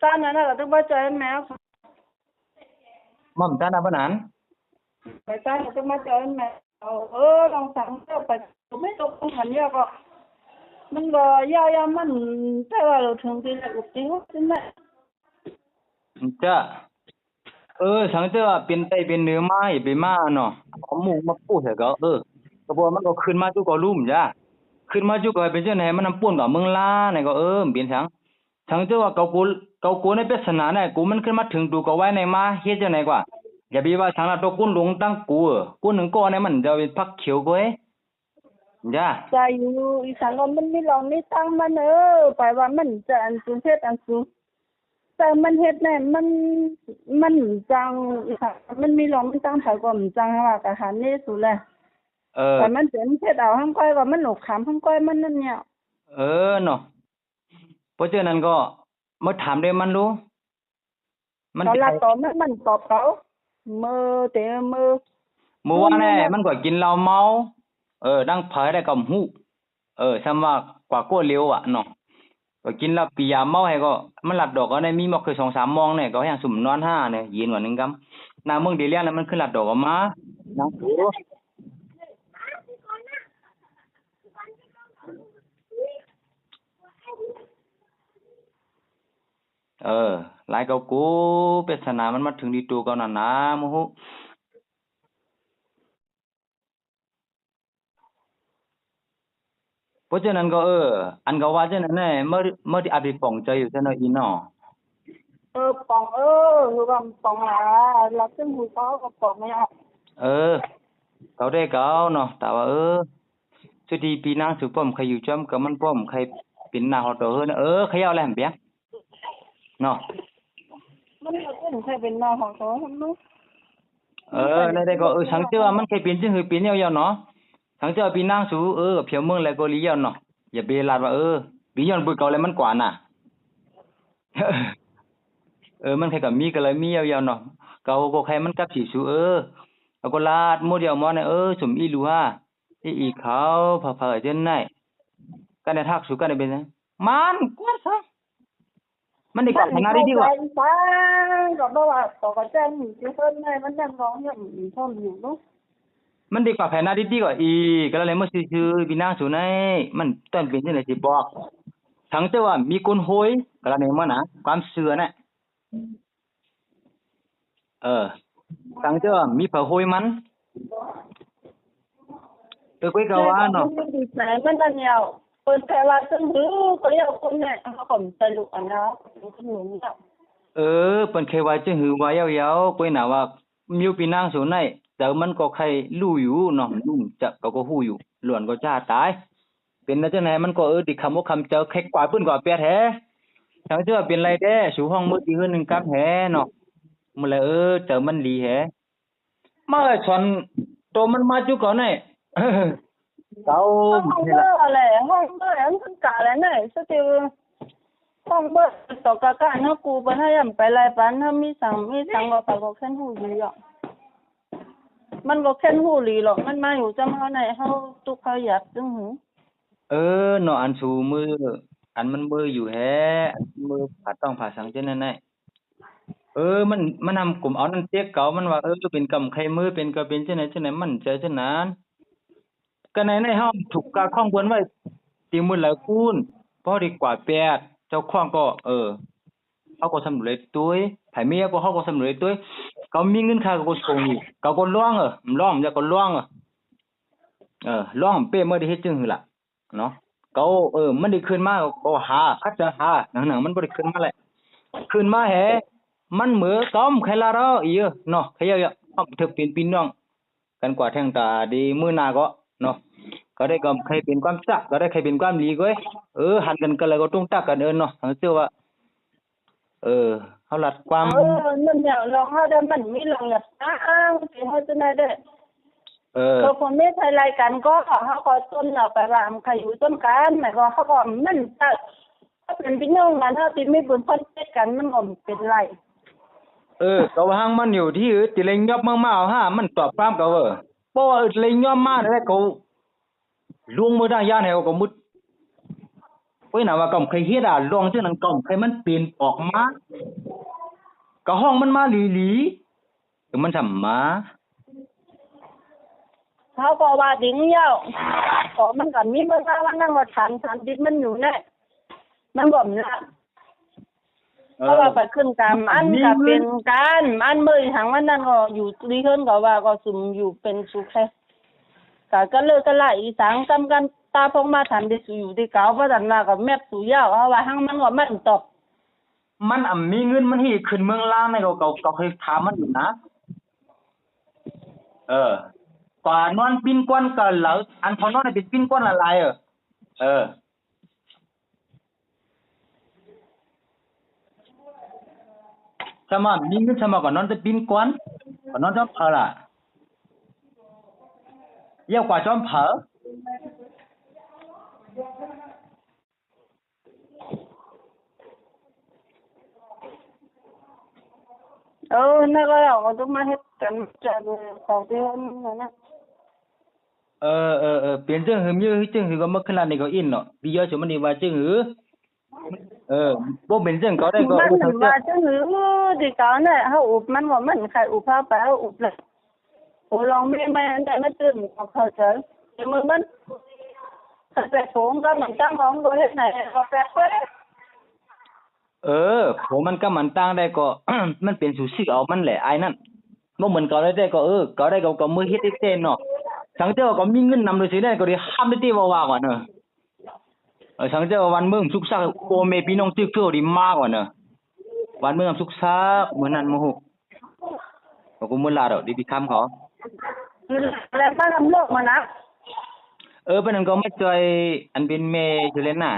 Sana là tôi baca email. Mom ta na banan. Tại sao là tôi baca email? Lòng sẵn tôi phải tôi biết tôi không thành ra kok. Mình có ya mình theo là thường thì là một tiếng thế này. จะสังเจว่าเป็นไตเป็นเนื้อมาอย่าไปมาเนาะเอาหมูมาปูใส่ก็ก็บอกมันก็ขึ้นมาจุก็ลุ่มจ้ะขึ้นมาจุก็เป็นจังได๋มันนำป่วนกับเมืองลาไหนก็เปลี่ยนสังเจว่าเกากูในปริศนาเนี่ยกูมันขึ้นมาถึงดูก็ไว้ในมาเฮ็ดจังได๋กว่าอย่าไปว่าสังละตวกุนหลงตั้งกูหนึงก็เนี่ยมันจะเป็นพักเขียวก็จ้ะ Tại vì sáng hôm mình lòng đi tăng mình phảiว่ามันจะอันสูงเฮ็ดอันสูงแต่มันเฮ็ดเนี่ยมันจังมันมีลองมันจังไผก็มันจังว่าก็หันนี่สุแลแต่มันเป็นเฮ็ดเอาทั้งก้อยว่ามันหลกขำทั้งก้อยมันนั่นเนี่ยเนาะเพราะฉะนั้นก็มาถามได้มันรู้ตอนละตอนมันตอบเขามือเตะมือเมื่อวานแน่มันก็กินเหล้าเมาดังเผยได้กับหูซ้ำว่ากว่าก้เร็วอ่ะเนาะก็กินแล้วปียาเมาให้ก็มันหลัดดอกก็ได้มีหมอกคือ 2-3 มองเนี่ยก็ยังสุ่มนอน5เนี่ยเย็นกว่านึงกำนาเมืองเดเลียนแล้วมันขึ้นหลัดดอกออกมานะหลายกับกูปริศนามันมาถึงดีตัวก่อนนะโมโหเพราะฉะนั้นก็อันก็ว่าจังนั้นแหละเมื่อที่อภิปองใจอยู่ซั่นเนาะอีเนาะปองคือว่าปองเราซึ่งหูเขาก็ปองไม่ออกเขาได้เก่าเนาะแต่ว่าสุดีปีนางสุป้อมใครอยู่จ้ำกับมันป้อมใครเป็นหน้าฮอดเฮ้อใครเอาแหลมเปียเนาะมันก็เป็นใครเป็นน้องของเขาทั้งนู้นในได้ก็สังเจอว่ามันเคยเป็นจังคือเป็นยาวๆเนาะสังเจอปีนางสูเพียวเมืองแล้วก็ลียาวเนาะอย่าไปลาดว่าปีย้อนบึกเก่าแล้วมันกว่าน่ะมันใครก็มีก็เลยมียาวๆเนาะเก่าก็ใครมันกับสิสูแล้วก็ลาดหมู่เดียวหมอเนี่ยสมอีหลัวอีเขาพาๆจังได๋กันได้ทักสู่กันได้เป็นมันกว่าซะมันดีกว่าขนาดดีกว่าก็บอกว่าก็แจ้งอยู่เพิ่นได้มันยังร้องอย่างท่อนอยู่เนาะมันดีกว่าแผนหน้าดีกว่าก็เลยมาซื้อพี่นางสูไหนมันต้นเป็นจังได๋สิบอกทั้งแต่ว่ามีคนโหยก็แล้วนี่มันน่ะความเชื่อน่ะทั้งแต่ว่ามีผู้โหยมันก้อยก็ว่าเนาะมันนั่นยาวเพิ่นแต่ว่าซึ่งก็เรียกคนเนี่ยเขาก็สรุปอันเนาะขนมเนี่ยเปิ้นเคยว่าจังหือว่ายาวๆก้อยน่ะว่ามีพี่นางสูไหนแต่มันก็ใครรู้อยู่เนาะรู้จักก็ฮู้อยู่ล้วนก็จ้าตายเป็นจังได๋มันก็ดิคำว่าคำเจอแค่กว่าเปิ้นก็แปดแท้ทั้งเจอเป็นไรแท้สู่ห้องมืดอีกนึงกับแฮเนาะมื้อละเจอมันดีแฮมาชอนโตมันมาจุก่อนนี่เจ้าห้องเบอร์อะไรห้องเบอร์อันสังกะแล้วเนี่ยสติห้องเบอร์ตกกะกะเนาะกูบ่ให้ยำไปไล่ปันถ้ามีสังก็ไปก็แค่หูดีอ่ะมันก็แค่หูหลีหรอกมันมาอยู่จำเฮาไหนเฮาตุกเขาอยากจึงหูเนาะอันสูมืออันมันมืออยู่แฮมือผาต้องผาสังจังนั้นน่ะมันนำกลุ่มเอานั่นเจ๊กเก่ามันว่าเป็นกำไขมือเป็นก็เป็นจังไหนมันใจจังนั้นก็ในเฮาถูกกะข้องบนไว้ตีมือหลายคูณพอดีกว่าแปดเจ้าของก็เฮาก็สำเร็จตัวไผมีก็เฮาก็สำเร็จตัวเขามีเงินค่าก็ส่งอยู่เขาก็ร้องร้องจะก็ร้องร้องเป้บ่ได้เฮ็ดจังหือล่ะเนาะเขามันได้ขึ้นมาก็หาคัดจะหาหนังมันบ่ได้ขึ้นมาแหละขึ้นมาแฮมันเหมือก้อมใครละเราอีเนาะใครอย่าถึกเป็นพี่น้องกันกว่าแท่งตาดีมื้อหน้าก็เนาะก็ได้ก็ใครเป็นความจักก็ได้ใครเป็นความดีก็หันกันก็เลยก็ต้องตักกันเนาะเชื่อว่าเฮารัดความมันเนี่ยลองเฮาได้มันมีลองอยากสิเฮาจะได้เด้ก็คนไม่ใช่รายกันก็เขาก็ต้นเอาไปรามใครอยู่ต้นกันหมายก็เขาก็มันถ้าเป็นพี่น้องกันถ้าติไม่บุญพ้นเจ็ดกันมันก็เป็นไรก็ว่าหังมันอยู่ที่ติเลยยอบมากๆฮะมันตอบความก็เพราะว่าเลยยอบมากแล้วก็ลวงมือได้ย่านให้ก็มุดเพ อ้ยน่ะว่าก็เคยเฮ็ดอ่ะลองจังนั้นก็เคยมันเป็นออกมาก็ห้องมันมาหลีๆคือมันทำมา เขาก็ว่าดิ้งยาวก็มันก็มีเมื่อว่านั่งว่าฐานดินมันอยู่แน่มันบ่มละเพราะว่าไปขึ้นตามอันก็เป็นการอันมื้อทางวันนั้นก็อยู่ดีขึ้นก็ว่าก็สุมอยู่เป็นสุขแท้ก็เลิกกันละอีสังกำกันตาพงมาฐานดิสุอยู่ที่เก่าเพราะดันว่าก็แมบสู่ยาวเพราะว่าหังมันก็มันตอบ มันมีเงินมันที่ขึ้นเมืองล่างในก็เคยถามมันอยู่นะกว่านอนปิ้นกวนก็เหลาอันพอนอนเป็นปิ้นกวนละลายสมองมีเงินสมองก็นอนจะปิ้นกวนก็นอนจอมเพอล่ะเยอะกว่าจอมเพอนั่นก็เราก็ต้องมาเฮ็ดกันจากของที่นั่นนะเปลี่ยนจังหือมีจังหือก็มาขนาดนี้ก็อินเนาะพี่ยอดสมันนี่ว่าจังหือบ่เป็นจังก็ได้ก็มันว่าจังหือที่เก่าเนี่ยเฮาอุบมันว่ามันใครอุบเฮาไปเฮาอุบเลยโอ้ลองไม่ได้มาตื่นของเขาเฉยแต่มือมันแต่โผงก็มันตั้งของบ่เฮ็ดไหนก็แปลกเว้ยผมมันก็มันตั้งได้ก็ มันเป็นสู่ชื่อเอามันแหละไอ้นั่นบ่เหมือนเก่าได้ก็เก่าได้ก็มือเฮ็ดเต้นเนาะสังเจ้าก็มีเงินนำโดยสิได้ก็ได้ห้ามได้ว่าก่อนเนอะสังเจ้าวันเมืองสุขสักโอเมพี่น้องตึกเท่าดีมากกว่าเนอะวันเมืองสุขสักเหมือนนั้นบ่ฮู้ก็มื้อลาดอกดิพี่คำเขาแล้วก็ทำโลกมานะปานนั้นก็มาจอยอันเป็นแม่อยู่แล้วน่ะ